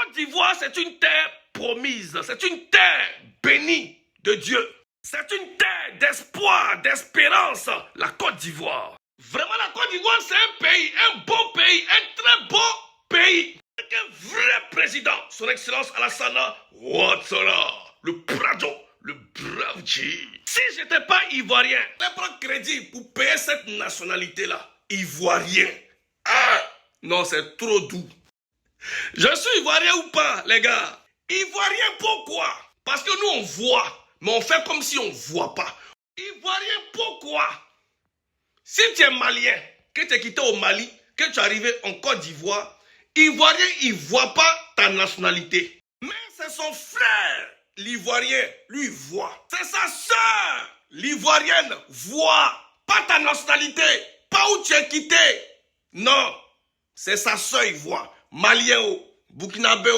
Côte d'Ivoire, c'est une terre promise, c'est une terre bénie de Dieu. C'est une terre d'espoir, d'espérance, la Côte d'Ivoire. Vraiment, la Côte d'Ivoire, c'est un pays, un bon pays, un très beau pays. Avec un vrai président, son excellence Alassane Ouattara, le Prado, le brave G. Si j'étais pas ivoirien, je vais prendre crédit pour payer cette nationalité-là. Ivoirien. Ah, non, c'est trop doux. Je suis ivoirien ou pas, les gars? Ivoirien, pourquoi? Parce que nous, on voit, mais on fait comme si on ne voit pas. Ivoirien, pourquoi? Si tu es malien, que tu es quitté au Mali, que tu es arrivé en Côte d'Ivoire, Ivoirien, il ne voit pas ta nationalité. Mais c'est son frère, l'Ivoirien, lui, voit. C'est sa soeur, l'Ivoirienne, voit. Pas ta nationalité, pas où tu es quitté. Non, c'est sa soeur, il voit. Malien, Burkinabé,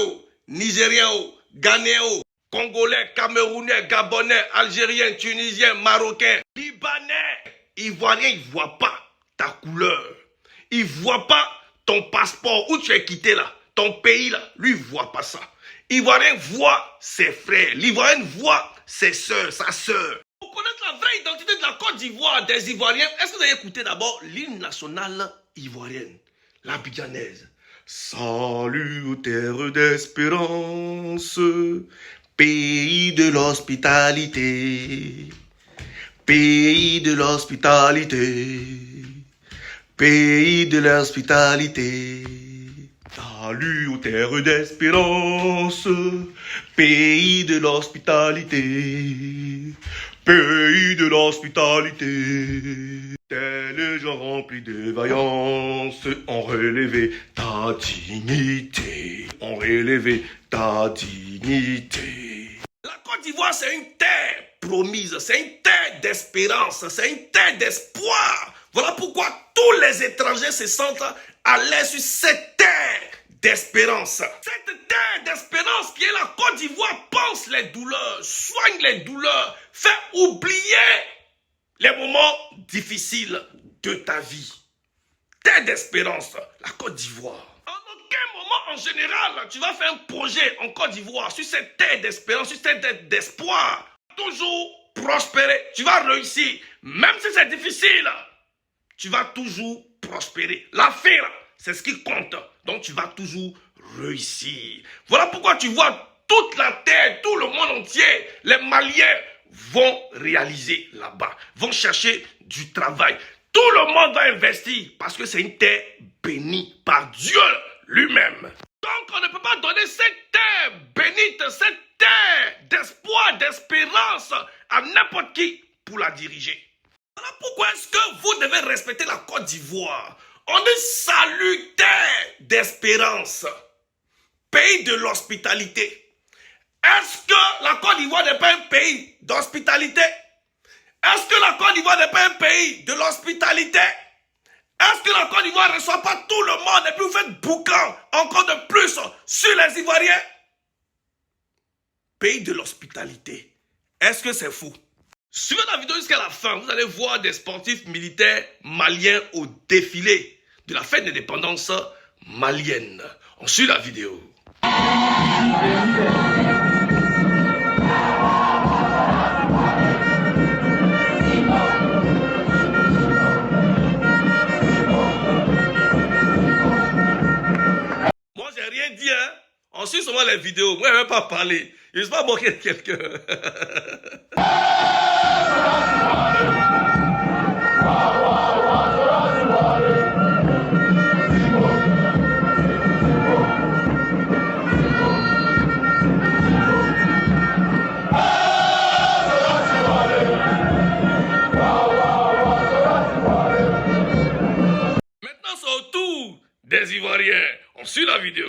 Nigérien, Ghanéen, Congolais, Camerounais, Gabonais, Algériens, Tunisiens, Marocains, Libanais. Ivoirien, il ne voit pas ta couleur. Il ne voit pas ton passeport, où tu es quitté là. Ton pays là, lui, il ne voit pas ça. Ivoirien voit ses frères. L'Ivoirien voit ses soeurs, sa soeur. Pour connaître la vraie identité de la Côte d'Ivoire, des Ivoiriens, est-ce que vous avez écouté d'abord l'hymne nationale ivoirienne, l'abidjanaise? Salut aux terres d'espérance, pays de l'hospitalité, pays de l'hospitalité, pays de l'hospitalité. Salut aux terres d'espérance, pays de l'hospitalité, pays de l'hospitalité. Tels gens remplis de vaillance ont relevé ta dignité, ont relevé ta dignité. La Côte d'Ivoire, c'est une terre promise, c'est une terre d'espérance, c'est une terre d'espoir. Voilà pourquoi tous les étrangers se sentent à l'aise sur cette terre d'espérance. Cette terre d'espérance qui est la Côte d'Ivoire pense les douleurs, soigne les douleurs, fait oublier les moments difficiles de ta vie. Terre d'espérance, la Côte d'Ivoire. En aucun moment en général, tu vas faire un projet en Côte d'Ivoire sur cette terre d'espérance, sur cette terre d'espoir. Toujours prospérer, tu vas réussir. Même si c'est difficile, tu vas toujours prospérer. L'affaire, c'est ce qui compte. Donc tu vas toujours réussir. Voilà pourquoi tu vois toute la terre, tout le monde entier, les Maliens vont réaliser là-bas, vont chercher du travail. Tout le monde va investir parce que c'est une terre bénie par Dieu lui-même. Donc on ne peut pas donner cette terre bénite, cette terre d'espoir, d'espérance à n'importe qui pour la diriger. Voilà pourquoi est-ce que vous devez respecter la Côte d'Ivoire. On est salutaire d'espérance, pays de l'hospitalité. Est-ce que la Côte d'Ivoire n'est pas un pays d'hospitalité? Est-ce que la Côte d'Ivoire n'est pas un pays de l'hospitalité? Est-ce que la Côte d'Ivoire ne reçoit pas tout le monde et puis vous faites boucan encore de plus sur les Ivoiriens? Pays de l'hospitalité. Est-ce que c'est fou? Suivez la vidéo jusqu'à la fin, vous allez voir des sportifs militaires maliens au défilé de la fête d'indépendance malienne. On suit la vidéo. Moi, j'ai rien dit, hein. On suit seulement les vidéos. Moi, je ne vais pas parler. Je ne vais pas moquer de quelqu'un. Maintenant, c'est au tour des Ivoiriens. On suit la vidéo.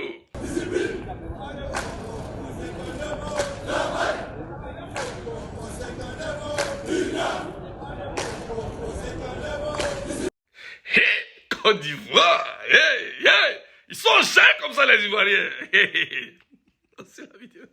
Hey, Côte d'Ivoire, hey, hey. Ils sont chers comme ça les Ivoiriens. On suit la vidéo.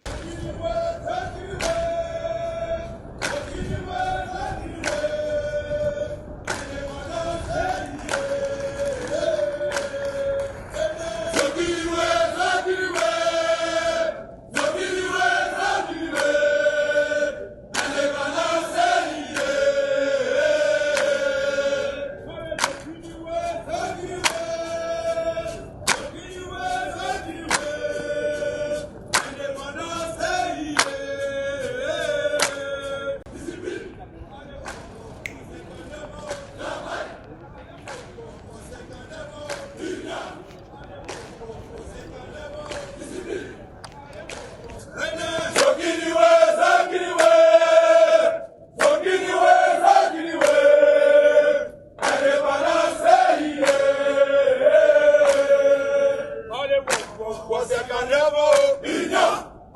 never.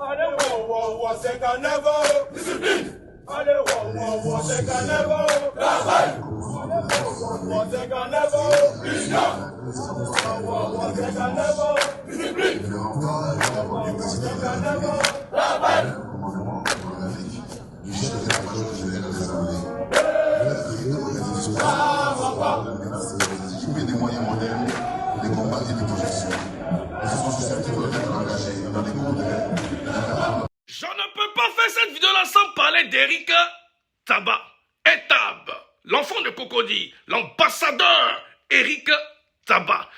Allez, wow, c'est qu'un never. Discipline. Allez, wow, c'est qu'un never. Travail. Wow, c'est qu'un never. Wow, c'est qu'un never. Discipline. Wow, c'est qu'un never. Travail. Des moyens modernes, des combats et des projections. Ils sont susceptibles d'être engagés dans des groupes de. Je ne peux pas faire cette vidéo-là sans parler d'Eric Taba. Etab, l'enfant de Cocody, l'ambassadeur Eric Taba.